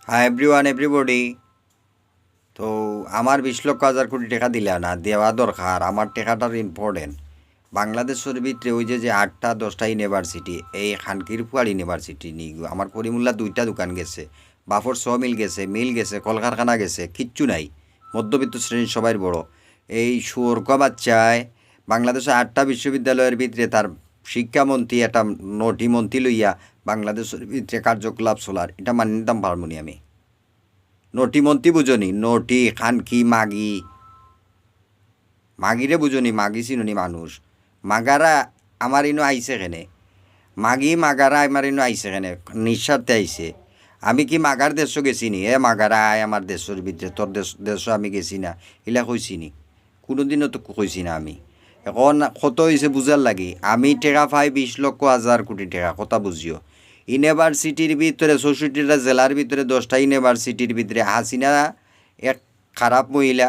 Hi everyone everybody. তো আমার 20 লক্ষ 1,000 কোটি টাকা দিলে না দেওয়া দরকার, আমার টাকাটার ইম্পর্টেন্ট। বাংলাদেশের ভিতরে ওই যে 8টা 10টা ইউনিভার্সিটি, এই খানকিরপুয়ার ইউনিভার্সিটি নিয়ে আমার করিমুল্লা 2টা দোকান গেছে, বাফর মিল গেছে, কলকারখানা গেছে, কিচ্ছু নাই। মধ্যবিত্ত শ্রেণীর সবাই বড় এই সুর্গ বাচ্চায় বাংলাদেশের 8টা বিশ্ববিদ্যালয়ের ভিতরে তার শিক্ষামন্ত্রী একটা নটি মন্ত্রী লইয়া বাংলাদেশের ভিতরে কার্যকলাপ চলার এটা মানি নিতাম পারমুনি আমি। নটি মন্ত্রী বুঝনি, নটি খানকি মাগি, মাগিরে বুঝনি, মাগি চিনুনি মানুষ মাগারা আমার ইনো আইছে কেনে, মাগি মাগারা আমার ইনো আইছে কেনে, নিঃস্বার্থে আইছে। আমি কি মাগার দেশ গেছি নি? মাগারা আয় আমার দেশের ভিতরে, তোর দেশ আমি গেছি না, এলা কইছি নি? কোনোদিনও তো কইছি না আমি। এখন কত হয়েছে বুঝার লাগি, আমি টেকা পাই 20 লক্ষ 1,000 কোটি টাকা, কথা বুঝিও। ইউনিভার্সিটির ভিতরে 64টা জেলার ভিতরে 10টা ইউনিভার্সিটির ভিতরে হাসিনা এক খারাপ মহিলা,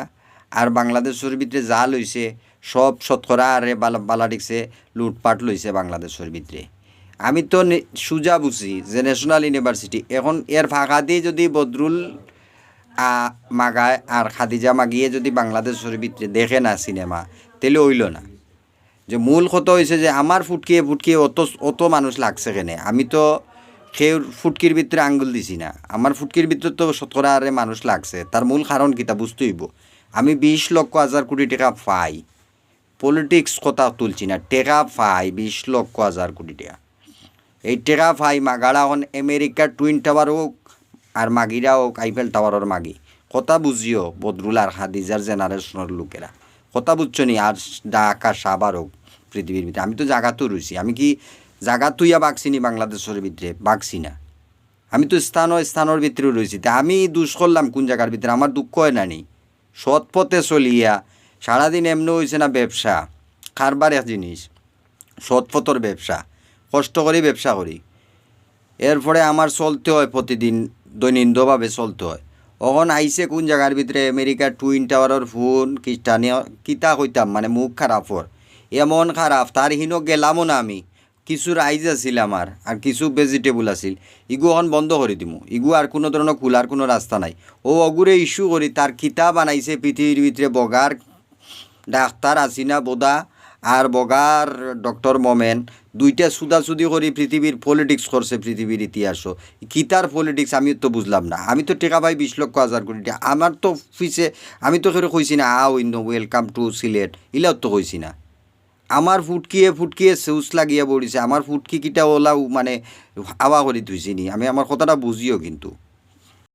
আর বাংলাদেশের ভিতরে যা লইছে সব শতকরা আরে বালা দিছে, লুটপাট লইছে বাংলাদেশের ভিতরে। আমি তো সুজা বুঝি যে ন্যাশনাল ইউনিভার্সিটি এখন এর ফাঁকা দিয়ে যদি বদরুল মাগায় আর খাদিজা মাগিয়ে যদি বাংলাদেশের ভিতরে দেখে না সিনেমা, তাহলে হইল না। যে মূল কথা হয়েছে যে আমার ফুটকিয়ে ফুটকিয়ে অত মানুষ লাগছে কেনে, আমি তো সেই ফুটকির ভিতরে আঙ্গুল দিছি না, আমার ফুটকির ভিতরে তো শতকরা আরে মানুষ লাগছে। তার মূল কারণ কিতা বুঝতে হইব। আমি 20 লক্ষ 1,000 কোটি টাকা পাই, পলিটিক্স কথা তুলছি না, টেকা পাই 20 লক্ষ 1,000 কোটি টাকা। এই টেকা পাই মাগাড়া এখন আমেরিকার টুইন টাওয়ার হোক আর মাগিরা হোক আইফেল টাওয়ারের মাগি। কথা বুঝিও বদরুল আর হাদিজার জেনারেশনের লোকেরা, কথা বুঝছো নি? আর ঢাকা সাভার হোক পৃথিবীর ভিতরে, আমি তো জায়গাতেও রয়েছি। আমি কি জায়গা তুইয়া বাগছি নি বাংলাদেশের ভিতরে? বাগছি না। আমি তো স্থানের ভিতরে রয়েছি। তা আমি দুষ করলাম কোন জায়গার ভিতরে? আমার দুঃখ হয় না নি? সৎ পথে চলিয়া সারাদিন এমনি হয়েছে না ব্যবসা, কারবার এক জিনিস, সৎপথর ব্যবসা, কষ্ট করি ব্যবসা করি, এরপরে আমার চলতে হয় প্রতিদিন, দৈনন্দিনভাবে চলতে হয়। অখন আইসে কোন জায়গার ভিতরে আমেরিকার টুইন টাওয়ারের ফোন খ্রিস্টানীয় কিতা কইতাম, মানে মুখ খারাপর এমন খারাপ, তার হিনো গেলামও না আমি। কিছু রাইজ আছিল আমার আর কিছু ভেজিটেবল আছিল, ইগু এখন বন্ধ করে দিমু, ইগু আর কোনো ধরনের খোলার কোনো রাস্তা নাই। ও অগুরে ইস্যু করি তার কিতা বানাইছে পৃথিবীর ভিতরে, বগার ডাক্তার আসিনা বোদা আর বগার ডক্টর মোমেন, দুইটা সুদাসুদি করে পৃথিবীর পলিটিক্স করছে, পৃথিবীর ইতিহাসও কিতার পলিটিক্স আমি তো বুঝলাম না। আমি তো টেকা পাই 20 লক্ষ 1,000 কোটি টাকা, আমার তো ফিসে আমি তো কেউ কইছি না আও ইন ওয়েলকাম টু সিলেট, ইলাও তো কইছি না। আমার ফুটকিয়ে ফুটকিয়ে সেউস লাগিয়া পড়িছে, আমার ফুটকি কিটা ওলাও মানে হাওয়া করে ধুইছি নি আমি, আমার কথাটা বুঝিও কিন্তু।